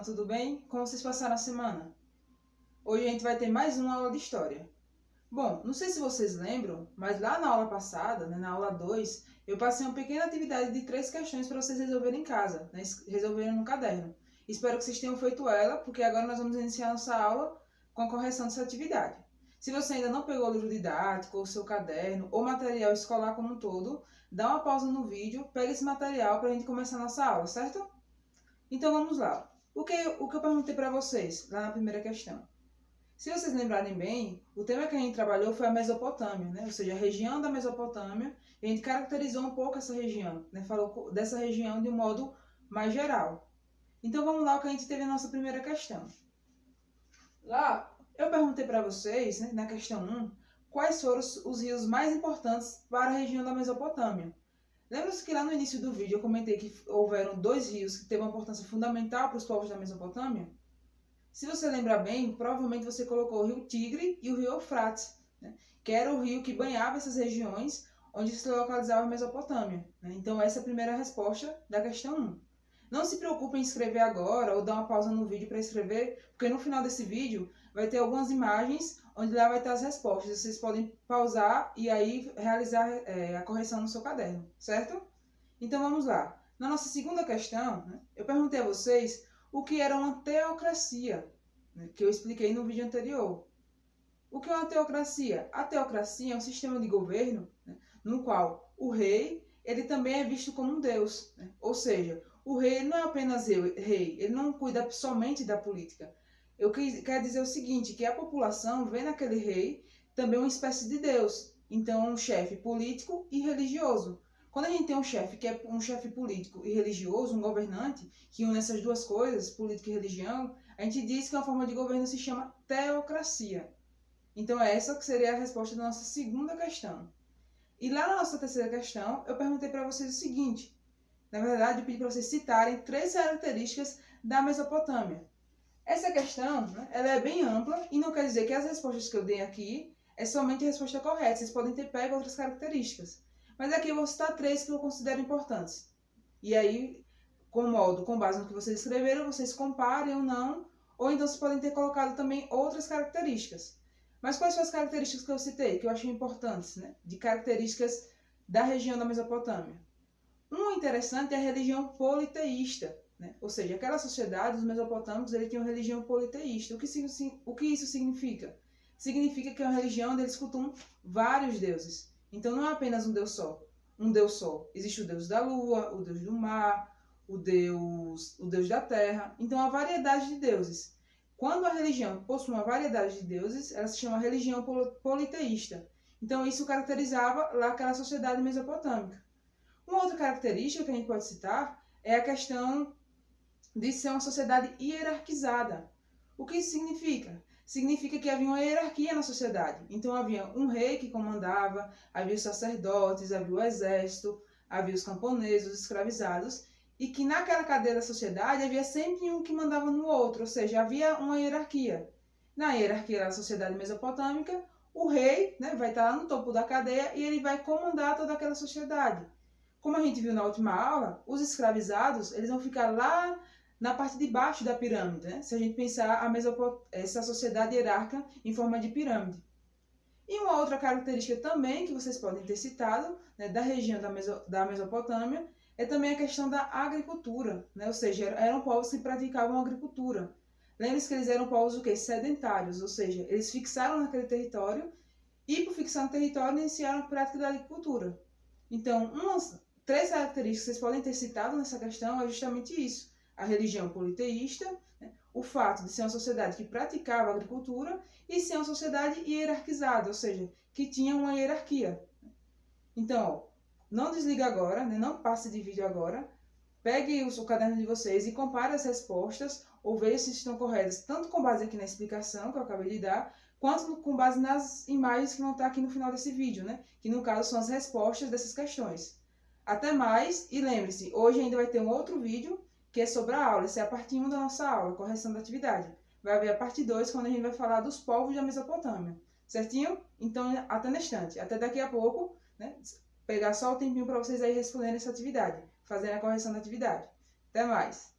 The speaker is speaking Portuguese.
turma, tudo bem? Como vocês passaram a semana? Hoje a gente vai ter mais uma aula de história. Bom, não sei se vocês lembram, mas lá na aula passada, na aula 2, eu passei uma pequena atividade de 3 questões para vocês resolverem em casa, resolverem no caderno. Espero que vocês tenham feito ela, porque agora nós vamos iniciar nossa aula com a correção dessa atividade. Se você ainda não pegou o livro didático, ou o seu caderno, ou material escolar como um todo, dá uma pausa no vídeo, pega esse material para a gente começar a nossa aula, certo? Então vamos lá. O que eu perguntei para vocês lá na primeira questão? Se vocês lembrarem bem, o tema que a gente trabalhou foi a Mesopotâmia, né? Ou seja, a região da Mesopotâmia, e a gente caracterizou um pouco essa região, né? Falou dessa região de um modo mais geral. Então vamos lá o que a gente teve na nossa primeira questão. Lá eu perguntei para vocês, né, na questão 1, quais foram os rios mais importantes para a região da Mesopotâmia. Lembra-se que lá no início do vídeo eu comentei que houveram 2 rios que teve uma importância fundamental para os povos da Mesopotâmia? Se você lembrar bem, provavelmente você colocou o rio Tigre e o rio Eufrates, né? Que era o rio que banhava essas regiões onde se localizava a Mesopotâmia. Né? Então essa é a primeira resposta da questão 1. Não se preocupe em escrever agora ou dar uma pausa no vídeo para escrever, porque no final desse vídeo vai ter algumas imagens onde lá vai estar as respostas. Vocês podem pausar e aí realizar a correção no seu caderno, certo? Então vamos lá. Na nossa segunda questão, né, eu perguntei a vocês o que era uma teocracia, né, que eu expliquei no vídeo anterior. O que é uma teocracia? A teocracia é um sistema de governo, né, no qual o rei ele também é visto como um deus. Né? Ou seja, o rei não é apenas rei, ele não cuida somente da política. Eu quero dizer o seguinte, que a população vê naquele rei também uma espécie de deus. Então, um chefe político e religioso. Quando a gente tem um chefe que é um chefe político e religioso, um governante, que une essas duas coisas, política e religião, a gente diz que uma forma de governo se chama teocracia. Então, essa que seria a resposta da nossa segunda questão. E lá na nossa terceira questão, eu perguntei para vocês o seguinte. Na verdade, eu pedi para vocês citarem 3 características da Mesopotâmia. Essa questão, né, ela é bem ampla e não quer dizer que as respostas que eu dei aqui é somente a resposta correta. Vocês podem ter pego outras características. Mas aqui eu vou citar 3 que eu considero importantes. E aí, com base no que vocês escreveram, vocês comparem ou não, ou então vocês podem ter colocado também outras características. Mas quais são as características que eu citei, que eu achei importantes, né? De características da região da Mesopotâmia? Um interessante é a religião politeísta, né? Ou seja, aquela sociedade, os mesopotâmicos, eles tinham religião politeísta. O que isso significa? Significa que é uma religião onde eles cultuam vários deuses. Então não é apenas um deus só. Um deus só. Existe o deus da lua, o deus do mar, o deus da terra. Então há variedade de deuses. Quando a religião possui uma variedade de deuses, ela se chama religião politeísta. Então isso caracterizava lá aquela sociedade mesopotâmica. Uma outra característica que a gente pode citar é a questão de ser uma sociedade hierarquizada. O que isso significa? Significa que havia uma hierarquia na sociedade. Então havia um rei que comandava, havia os sacerdotes, havia o exército, havia os camponeses, os escravizados, e que naquela cadeia da sociedade havia sempre um que mandava no outro, ou seja, havia uma hierarquia. Na hierarquia da sociedade mesopotâmica, o rei, né, vai estar lá no topo da cadeia e ele vai comandar toda aquela sociedade. Como a gente viu na última aula, os escravizados eles vão ficar lá na parte de baixo da pirâmide, né? Se a gente pensar essa sociedade hierárquica em forma de pirâmide. E uma outra característica também que vocês podem ter citado, né, da região da Mesopotâmia é também a questão da agricultura, né? Ou seja, eram povos que praticavam agricultura. Lembre-se que eles eram povos o quê? Sedentários, ou seja, eles fixaram naquele território e por fixar no território iniciaram a prática da agricultura. Então, 3 características que vocês podem ter citado nessa questão é justamente isso. A religião politeísta, né? O fato de ser uma sociedade que praticava agricultura e ser uma sociedade hierarquizada, ou seja, que tinha uma hierarquia. Então, ó, não desliga agora, né? Não passe de vídeo agora. Pegue o caderno de vocês e compare as respostas ou veja se estão corretas, tanto com base aqui na explicação que eu acabei de dar, quanto com base nas imagens que vão estar aqui no final desse vídeo, né? Que no caso são as respostas dessas questões. Até mais e lembre-se, hoje ainda vai ter um outro vídeo que é sobre a aula, essa é a parte 1 da nossa aula, correção da atividade. Vai haver a parte 2 quando a gente vai falar dos povos da Mesopotâmia, certinho? Então até na instante, até daqui a pouco, né? Pegar só o tempinho para vocês aí responderem essa atividade, fazendo a correção da atividade. Até mais!